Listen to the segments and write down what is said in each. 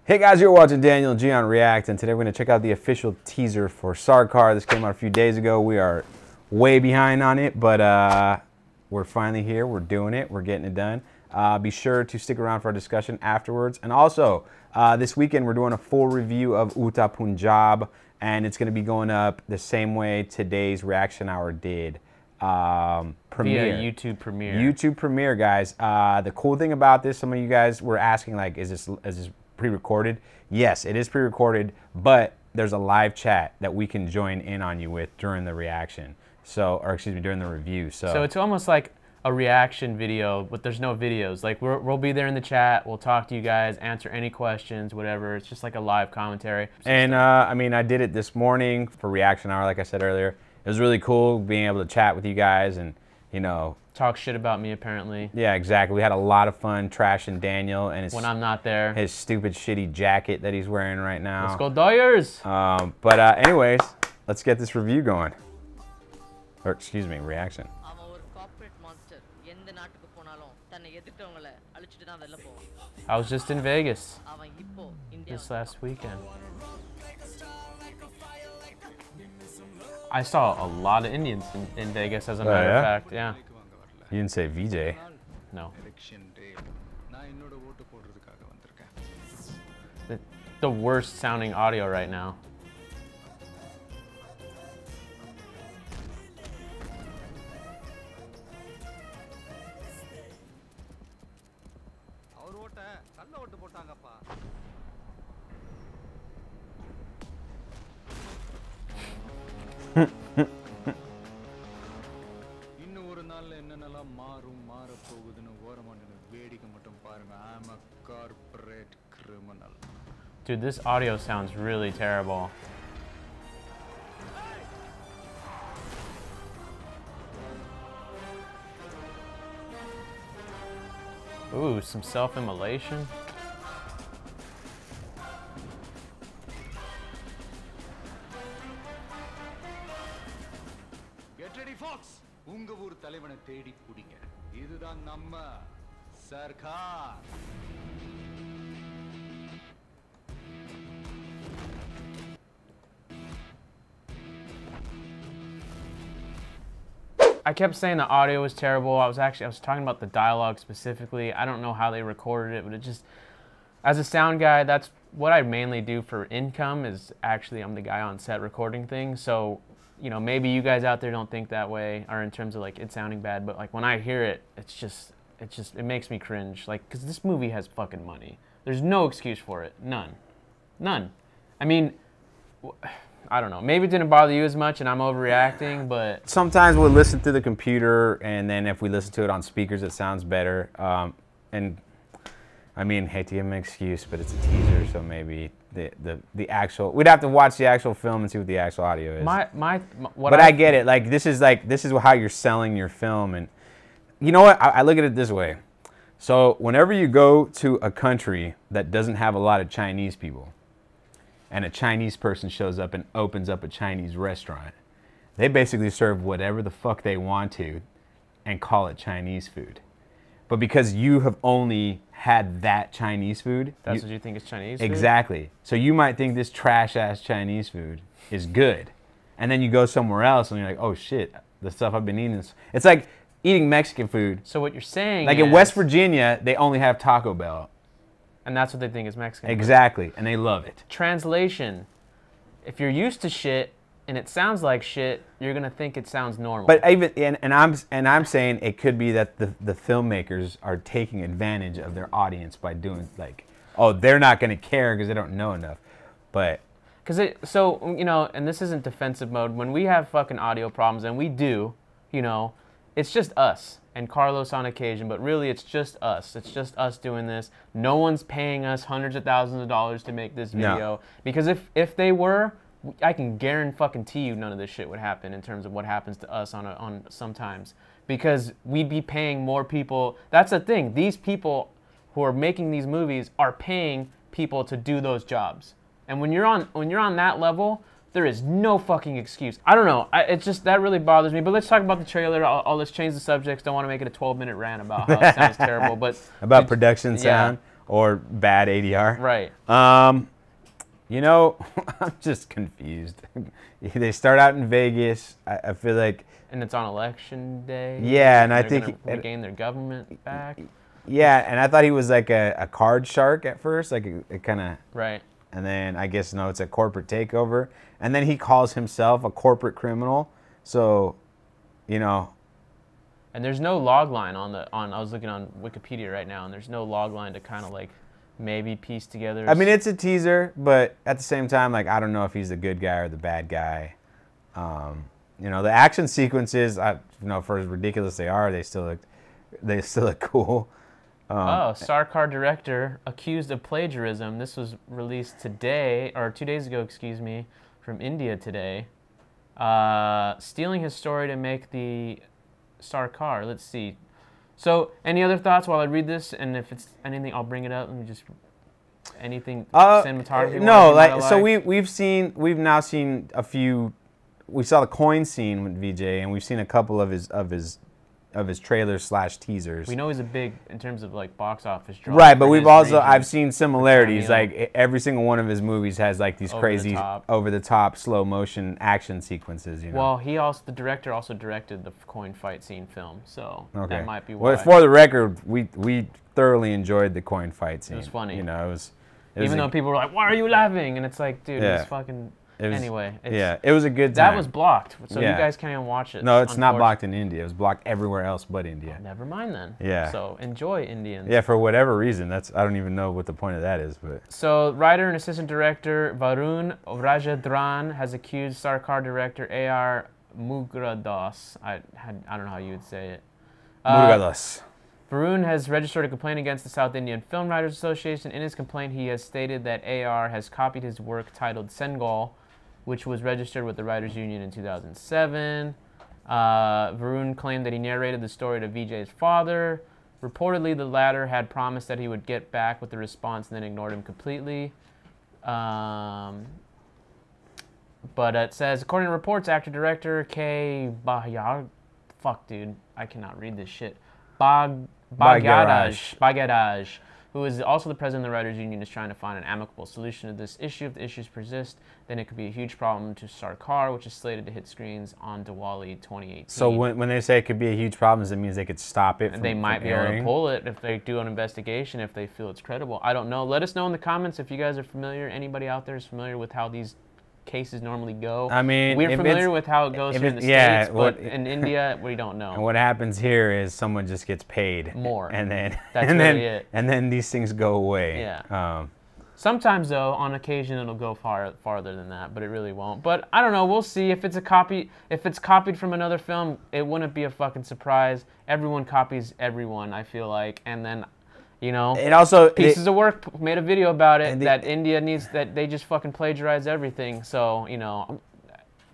Hey guys, you're watching Daniel and Gian React, and today we're going to check out the official teaser for Sarkar. This came out a few days ago. We are way behind on it, but we're finally here. We're doing it. We're getting it done. Be sure to stick around for our discussion afterwards. And also, this weekend we're doing a full review of Uta Punjab, and it's going to be going up the same way today's reaction hour did. Premiere. Via YouTube Premiere. YouTube Premiere, guys. The cool thing about this, some of you guys were asking, like, is this pre-recorded? Yes, it is pre-recorded, but there's a live chat that we can join in on you with during the reaction. So, or excuse me, during the review. So it's almost like a reaction video, but there's no videos. Like we'll be there in the chat. We'll talk to you guys, answer any questions, whatever. It's just like a live commentary. And I mean, I did it this morning for reaction hour, like I said earlier. It was really cool being able to chat with you guys and, you know, talk shit about me, apparently. Yeah, exactly. We had a lot of fun trashing Daniel and his, when I'm not there, his stupid shitty jacket that he's wearing right now. Let's go Dyers! But anyways, let's get this review going. Or excuse me, reaction. I was just in Vegas this last weekend. I saw a lot of Indians in Vegas, as a matter of fact. Yeah. You didn't say VJ. No. The worst sounding audio right now. I'm a corporate criminal. Dude, this audio sounds really terrible. Ooh, some self-immolation. Get ready, folks. Unga oor thalaivanai thedi pudinga. Iduthaan namma Sarkar. I kept saying the audio was terrible. I was talking about the dialogue specifically. I don't know how they recorded it, but it just, as a sound guy, that's what I mainly do for income. Is actually I'm the guy on set recording things. So, you know, maybe you guys out there don't think that way, or in terms of like it sounding bad, but like when I hear it, it makes me cringe. Like, because this movie has fucking money. There's no excuse for it. None. None. I mean, I don't know. Maybe it didn't bother you as much and I'm overreacting, but... Sometimes we'll listen through the computer, and then if we listen to it on speakers, it sounds better. And I mean, hate to give him an excuse, but it's a teaser, so maybe the actual... We'd have to watch the actual film and see what the actual audio is. But I get it. Like, this is how you're selling your film. And you know what? I look at it this way. So whenever you go to a country that doesn't have a lot of Chinese people, and a Chinese person shows up and opens up a Chinese restaurant, they basically serve whatever the fuck they want to and call it Chinese food. But because you have only had that Chinese food... That's what you think is Chinese food? Exactly. So you might think this trash-ass Chinese food is good. And then you go somewhere else and you're like, oh shit, the stuff I've been eating is... It's like eating Mexican food. So what you're saying like is... in West Virginia, they only have Taco Bell. And that's what they think is Mexican. Exactly, and they love it. Translation: if you're used to shit and it sounds like shit, you're gonna think it sounds normal. But even and I'm saying it could be that the filmmakers are taking advantage of their audience by doing, like, oh, they're not gonna care because they don't know enough. But so you know, and this isn't defensive mode. When we have fucking audio problems, and we do, you know, it's just us and Carlos on occasion, but really it's just us. It's just us doing this. No one's paying us hundreds of thousands of dollars to make this video. No. Because if they were, I can guarantee you none of this shit would happen in terms of what happens to us on sometimes. Because we'd be paying more people. That's the thing. These people who are making these movies are paying people to do those jobs. And when you're on that level, there is no fucking excuse. I don't know. It's just, that really bothers me. But let's talk about the trailer. Let's change the subjects. Don't want to make it a 12-minute rant about how it sounds terrible. But about production sound. or bad ADR. Right. You know, I'm just confused. They start out in Vegas. I feel like. And it's on election day. Yeah, and I they're think gonna regain their government back. Yeah, and I thought he was like a card shark at first, like it kind of. Right. And then I guess no, it's a corporate takeover, and then he calls himself a corporate criminal. So, you know. And there's no log line on. I was looking on Wikipedia right now, and there's no log line to kind of like maybe piece together. I mean, it's a teaser, but at the same time, like I don't know if he's the good guy or the bad guy. You know, the action sequences, you know, for as ridiculous they are, they still look cool. Sarkar director accused of plagiarism. This was released today, or 2 days ago, excuse me, from India today. Stealing his story to make the Sarkar. Let's see. So, any other thoughts while I read this? And if it's anything, I'll bring it up. Let me just anything cinematography. No, like so we've now seen a few. We saw the coin scene with VJ, and we've seen a couple of his trailers / teasers. We know he's a big in terms of like box office draw. Right, but I've seen similarities. Like every single one of his movies has like these crazy over the top slow motion action sequences. You know. Well, the director also directed the coin fight scene film, so that might be why. Well, for the record, we thoroughly enjoyed the coin fight scene. It was funny. You know, it was even though people were like, "Why are you laughing?" And it's like, dude, it's fucking. Anyway, it was a good time. That was blocked, so you guys can't even watch it. No, it's not blocked in India. It was blocked everywhere else but India. Never mind then. Yeah. So enjoy, Indians. Yeah, for whatever reason. I don't even know what the point of that is, but. So writer and assistant director Varun Rajendran has accused Sarkar director A.R. Murugadoss. I don't know how you would say it. Murugadoss. Varun has registered a complaint against the South Indian Film Writers Association. In his complaint, he has stated that AR has copied his work titled Sengal, which was registered with the Writers Union in 2007. Varun claimed that he narrated the story to Vijay's father. Reportedly, the latter had promised that he would get back with the response and then ignored him completely. But it says, according to reports, actor-director K. Bahyar... Fuck, dude. I cannot read this shit. Bhagyaraj, who is also the president of the Writers Union, is trying to find an amicable solution to this issue. If the issues persist, then it could be a huge problem to Sarkar, which is slated to hit screens on Diwali 2018. So when they say it could be a huge problem, it means they could stop it. They might be able to pull it if they do an investigation, if they feel it's credible. I don't know. Let us know in the comments if you guys are familiar. Anybody out there is familiar with how these cases normally go. I mean, we're familiar with how it goes here in the States, but in India, we don't know. And what happens here is someone just gets paid more, and then it. And then these things go away. Yeah. Sometimes though, on occasion, it'll go farther than that, but it really won't. But I don't know. We'll see if it's a copy. If it's copied from another film, it wouldn't be a fucking surprise. Everyone copies everyone, I feel like, and then. You know, it also Pieces of Work made a video about it that India needs, that they just fucking plagiarize everything. So, you know.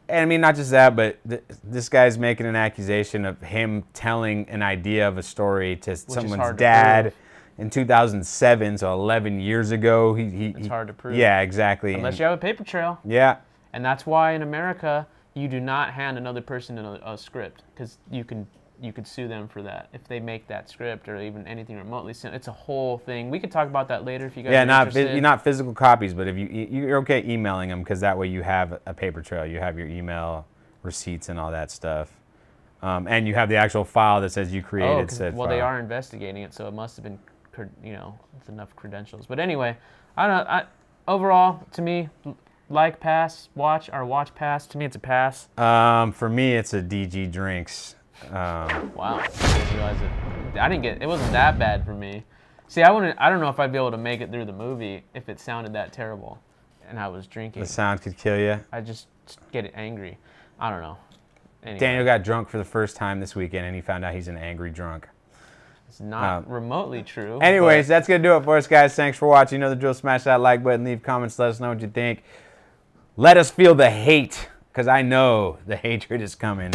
And I mean, not just that, but this guy's making an accusation of him telling an idea of a story to someone's dad in 2007, so 11 years ago. It's hard to prove. Yeah, exactly. Unless you have a paper trail. Yeah. And that's why in America, you do not hand another person a script, because you could sue them for that if they make that script or even anything remotely similar. It's a whole thing. We could talk about that later if you guys are interested. Not physical copies, but if you're okay emailing them, because that way you have a paper trail. You have your email receipts and all that stuff, and you have the actual file that says you created said file. They are investigating it, so it must have been, you know, it's enough credentials. But anyway, I don't know. Overall, to me, pass, watch pass. To me, it's a pass. For me, it's a DG drinks. Wow, I didn't realize it. It wasn't that bad for me. See, I don't know if I'd be able to make it through the movie if it sounded that terrible, and I was drinking. The sound could kill you. I just get angry. I don't know. Anyway. Daniel got drunk for the first time this weekend, and he found out he's an angry drunk. It's not remotely true. Anyways, that's gonna do it for us, guys. Thanks for watching. You know the drill. Smash that like button, leave comments, let us know what you think. Let us feel the hate, because I know the hatred is coming.